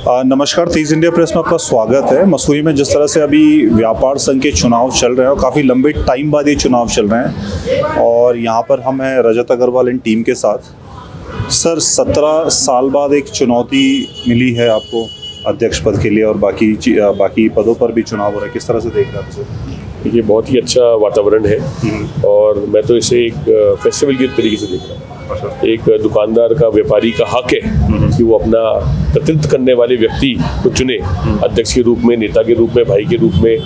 नमस्कार, तेज India press में आपका स्वागत है। मसूरी में जिस तरह से अभी व्यापार संघ के चुनाव चल रहे हैं और काफ़ी लंबे टाइम बाद ये चुनाव चल रहे हैं और यहाँ पर हम हैं रजत अग्रवाल इन टीम के साथ। सर, 17 साल बाद एक चुनौती मिली है आपको अध्यक्ष पद के लिए और बाकी पदों पर भी चुनाव हो रहा है, किस तरह से देख रहे हैं आपसे? ये बहुत ही अच्छा वातावरण है और मैं तो इसे एक फेस्टिवल के तरीके से देख रहा हूँ। एक दुकानदार का, व्यापारी का हक है कि वो अपना प्रतिनिधित्व करने वाले व्यक्ति को चुने, अध्यक्ष के रूप में, नेता के रूप में, भाई के रूप में,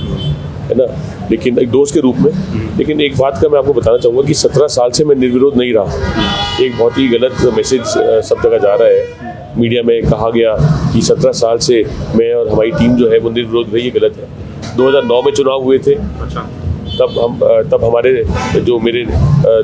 है ना, लेकिन एक दोस्त के रूप में। लेकिन एक बात का मैं आपको बताना चाहूँगा कि 17 साल से मैं निर्विरोध नहीं रहा। एक बहुत ही गलत मैसेज सब जगह जा रहा है, मीडिया में कहा गया कि 17 साल से मैं और हमारी टीम जो है वो निर्विरोध रही, ये गलत है। 2009 में चुनाव हुए थे, तब हमारे जो मेरे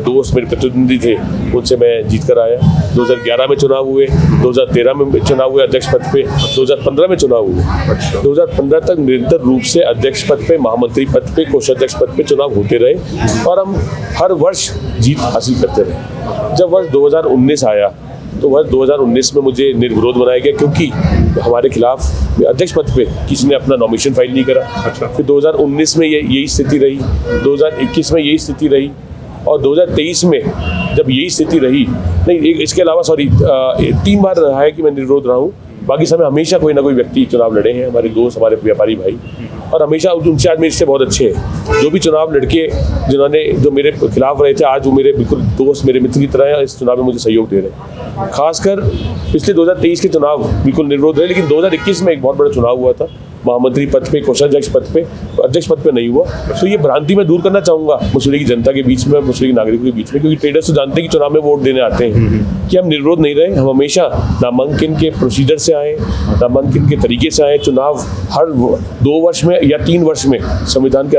दोस्त, मेरे प्रतिनिधि थे, उनसे मैं जीत कर आया। 2011 में चुनाव हुए, 2013 में चुनाव हुए अध्यक्ष पद पे, 2015 में चुनाव हुए। 2015 तक निरंतर रूप से अध्यक्ष पद पे, महामंत्री पद पे, कोषाध्यक्ष पद पे चुनाव होते रहे और हम हर वर्ष जीत हासिल करते रहे। जब वर्ष 2019 आया तो वर्ष 2019 में मुझे निर्विरोध बनाया गया क्योंकि हमारे खिलाफ अध्यक्ष पद पे किसी ने अपना नॉमिनेशन फाइल नहीं करा। फिर 2019 में यही स्थिति रही, 2021 में यही स्थिति रही और 2023 में जब यही स्थिति रही, नहीं इसके अलावा 3 बार रहा है कि मैं निर्विरोध रहा हूँ। बाकी समय हमेशा कोई ना कोई व्यक्ति चुनाव लड़े हैं, हमारे दोस्त, हमारे व्यापारी भाई, और हमेशा उनसे आज मेरे रिश्ते बहुत अच्छे हैं। जो भी चुनाव लड़के जो मेरे खिलाफ रहे थे, आज वो मेरे बिल्कुल दोस्त, मेरे मित्र की तरह है, इस चुनाव में मुझे सहयोग दे रहे हैं। खासकर पिछले 2023 के चुनाव बिल्कुल निर्विरोध रहे, लेकिन 2021 में एक बहुत बड़ा चुनाव हुआ था, महामंत्री पद पे, कोषाध्यक्ष पद पे, अध्यक्ष पद पे नहीं हुआ। तो ये भ्रांति मैं दूर करना चाहूँगा मसूरी की जनता के बीच में, मसूरी के नागरिकों के बीच में, क्योंकि ट्रेडर्स तो जानते हैं कि चुनाव में वोट देने आते हैं, कि हम निर्विरोध नहीं रहे। हम हमेशा नामांकन के प्रोसीजर से आए, नामांकन के तरीके से आए। चुनाव हर 2 वर्ष में या 3 वर्ष में संविधान के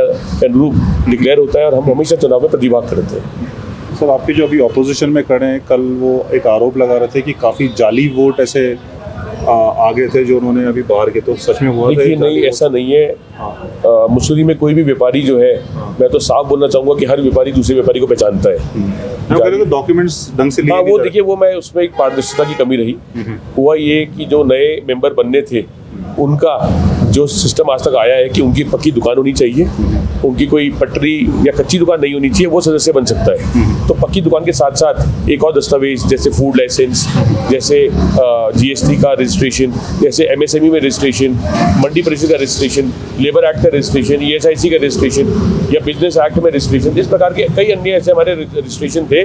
अनुरूप डिक्लेयर होता है और हम हमेशा चुनाव में प्रतिभाग करते हैं। सर, आपके जो अभी ऑपोजिशन में खड़े हैं, कल वो एक आरोप लगा रहे थे कि काफ़ी जाली वोट ऐसे आगे थे जो उन्होंने अभी बाहर के, तो सच में हुआ था? नहीं, ऐसा नहीं है। मसूरी में कोई भी व्यापारी जो है, मैं तो साफ बोलना चाहूँगा कि हर व्यापारी दूसरे व्यापारी को पहचानता है। डॉक्यूमेंट्स ढंग से लिए? हाँ, वो देखिए, वो मैं उसमें एक पारदर्शिता की कमी रही। हुआ ये कि जो नए मेंबर बनने थे, उनका जो सिस्टम आज तक आया है कि उनकी पक्की दुकान होनी चाहिए, उनकी कोई पटरी या कच्ची दुकान नहीं होनी चाहिए, वो सदस्य बन सकता है। तो पक्की दुकान के साथ साथ एक और दस्तावेज जैसे फूड लाइसेंस, जैसे GST का रजिस्ट्रेशन, जैसे MSME में रजिस्ट्रेशन, मंडी परिषद का रजिस्ट्रेशन, लेबर एक्ट का रजिस्ट्रेशन, ESIC का रजिस्ट्रेशन या बिजनेस एक्ट में रजिस्ट्रेशन, इस प्रकार के कई अन्य ऐसे हमारे रजिस्ट्रेशन थे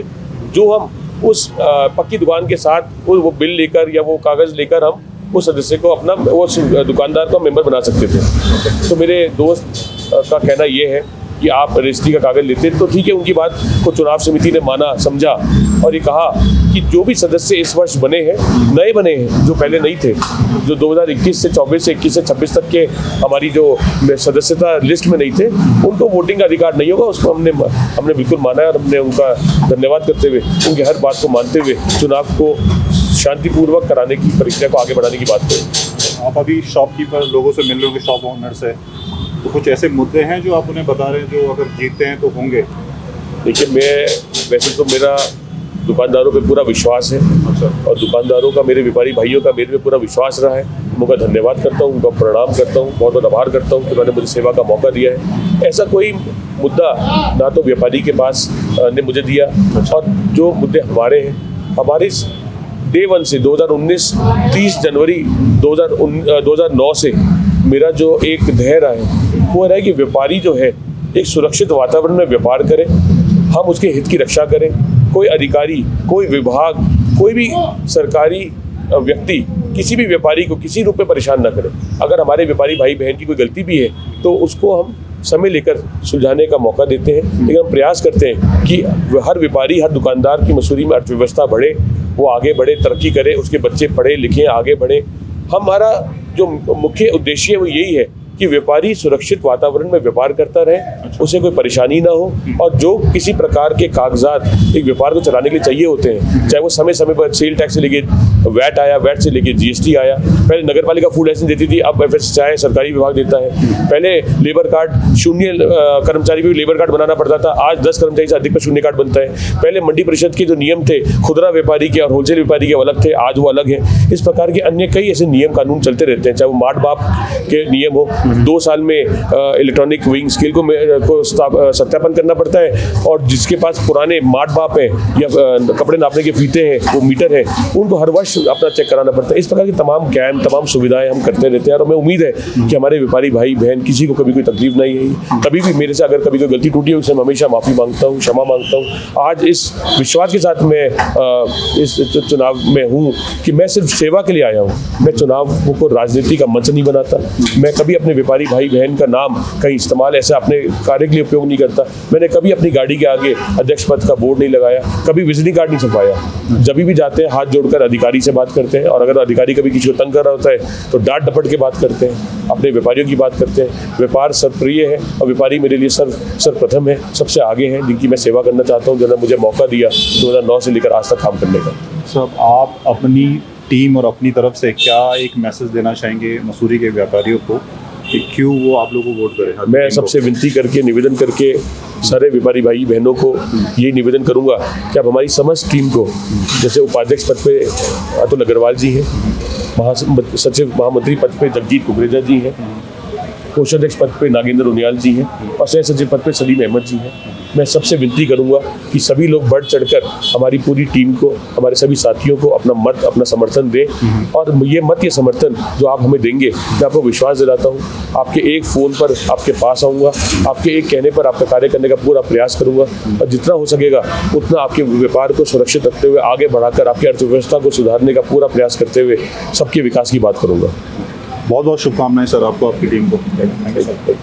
जो हम उस पक्की दुकान के साथ वो बिल लेकर या वो कागज़ लेकर हम उस सदस्य को अपना, वो दुकानदार को मेंबर बना सकते थे। तो मेरे दोस्त का कहना ये है कि आप रजिस्ट्री का कागज़ लेते हैं, तो ठीक है। उनकी बात को चुनाव समिति ने माना, समझा और ये कहा कि जो भी सदस्य इस वर्ष बने हैं, नए बने हैं, जो पहले नहीं थे, जो 2021 से 24 से 21 से 26 तक के हमारी जो सदस्यता लिस्ट में नहीं थे, उनको वोटिंग का अधिकार नहीं होगा। उसको हमने बिल्कुल माना है और हमने उनका धन्यवाद करते हुए, उनकी हर बात को मानते हुए चुनाव को शांतिपूर्वक कराने की प्रक्रिया को आगे बढ़ाने की बात करें। आप अभी शॉपकीपर लोगों से मिल रहे होंगे, शॉप ओनर से, तो कुछ ऐसे मुद्दे हैं जो आप उन्हें बता रहे हैं जो अगर जीतते हैं तो होंगे? देखिए, वैसे तो मेरा दुकानदारों पे पूरा विश्वास है और दुकानदारों का, मेरे व्यापारी भाइयों का मेरे पे पूरा विश्वास रहा है। उनका धन्यवाद करता हूँ, उनका प्रणाम करता हूँ, बहुत बहुत आभार करता हूँ कि उन्होंने मुझे सेवा का मौका दिया है। ऐसा कोई मुद्दा ना तो व्यापारी के पास ने मुझे दिया, और जो मुद्दे हमारे हैं, हमारे डे 1 से 2019 30 जनवरी 2009 से मेरा जो एक ध्येय रहा है वो रहा है कि व्यापारी जो है एक सुरक्षित वातावरण में व्यापार करे, हम उसके हित की रक्षा करें। कोई अधिकारी, कोई विभाग, कोई भी सरकारी व्यक्ति किसी भी व्यापारी को किसी रूप में परेशान ना करे। अगर हमारे व्यापारी भाई बहन की कोई गलती भी है तो उसको हम समय लेकर सुलझाने का मौका देते हैं, लेकिन हम प्रयास करते हैं कि हर व्यापारी, हर दुकानदार की मसूरी में अर्थव्यवस्था बढ़े, वो आगे बढ़े, तरक्की करे, उसके बच्चे पढ़े लिखें, आगे बढ़े। हमारा जो मुख्य उद्देश्य है वो यही है कि व्यापारी सुरक्षित वातावरण में व्यापार करता रहे उसे कोई परेशानी ना हो, और जो किसी प्रकार के कागजात एक व्यापार को चलाने के लिए चाहिए होते हैं, चाहे वो समय समय पर सेल टैक्स से लेके वैट आया, वैट से लेके जीएसटी आया, पहले नगर पालिका फूड लाइसेंस देती थी, अब एफएसएसआई सरकारी विभाग देता है। पहले लेबर कार्ड शून्य कर्मचारी भी लेबर कार्ड बनाना पड़ता था, आज 10 कर्मचारी से अधिक पर शून्य कार्ड बनता है। पहले मंडी परिषद के जो नियम थे खुदरा व्यापारी के और होलसेल व्यापारी के अलग थे, आज वो अलग है। इस प्रकार के अन्य कई ऐसे नियम कानून चलते रहते हैं, चाहे वो मार्ट बाप के नियम हो, 2 साल में इलेक्ट्रॉनिक वेइंग स्केल को सत्यापन करना पड़ता है, और जिसके पास पुराने मार्ट बाप हैं या कपड़े नापने के फीते हैं, वो मीटर है, उनको हर वर्ष अपना चेक कराना पड़ता है। इस प्रकार की तमाम कैम्प, तमाम सुविधाएं हम करते रहते हैं, और हमें उम्मीद है कि हमारे व्यापारी भाई बहन किसी को कभी कोई तकलीफ नहीं है। कभी भी मेरे से अगर कभी कोई गलती टूटी है उससे मैं हमेशा माफ़ी मांगता हूँ, क्षमा मांगता हूँ। आज इस विश्वास के साथ मैं इस चुनाव में हूँ कि मैं सिर्फ सेवा के लिए आया हूँ, मैं चुनाव को राजनीति का मंच नहीं बनाता। मैं कभी अपने व्यापारी भाई बहन का नाम कहीं इस्तेमाल ऐसा अपने कार्य के लिए उपयोग नहीं करता। मैंने कभी अपनी गाड़ी के आगे अध्यक्ष पद का बोर्ड नहीं लगाया, कभी विजिटिंग कार्ड नहीं छपवाया। जब भी जाते हैं हाथ जोड़कर अधिकारी से बात करते हैं, और अगर अधिकारी कभी किसी को तंग कर रहा होता है तो डांट डपट के बात करते हैं, अपने व्यापारियों की बात करते हैं। व्यापार सर्वप्रिय है और व्यापारी मेरे लिए सर्वप्रथम है, सबसे आगे हैं, जिनकी मैं सेवा करना चाहता हूँ, जिन्होंने मुझे मौका दिया 2009 से लेकर आज तक काम करने का। सब आप अपनी टीम और अपनी तरफ से क्या एक मैसेज देना चाहेंगे मसूरी के व्यापारियों को कि क्यों वो आप लोगों को वोट करें? मैं सबसे विनती करके, निवेदन करके सारे व्यापारी भाई बहनों को ये निवेदन करूंगा कि आप हमारी समस्त टीम को, जैसे उपाध्यक्ष पद पे अतुल अग्रवाल जी हैं, सचिव महामंत्री पद पे जगजीत कुकरेजा जी हैं, कोषाध्यक्ष पद पे नागेंद्र उनियाल जी हैं, और सह सचिव पद पे सलीम अहमद जी हैं। मैं सबसे विनती करूंगा कि सभी लोग बढ़ चढ़कर हमारी पूरी टीम को, हमारे सभी साथियों को अपना मत, अपना समर्थन दें। और ये मत, ये समर्थन जो आप हमें देंगे, मैं आपको विश्वास दिलाता हूँ, आपके एक फ़ोन पर आपके पास आऊँगा, आपके एक कहने पर आपका कार्य करने का पूरा प्रयास करूँगा, और जितना हो सकेगा उतना आपके व्यापार को सुरक्षित रखते हुए आगे बढ़ाकर आपकी अर्थव्यवस्था को सुधारने का पूरा प्रयास करते हुए सबके विकास की बात करूँगा। बहुत बहुत शुभकामनाएं सर आपको, आपकी टीम को।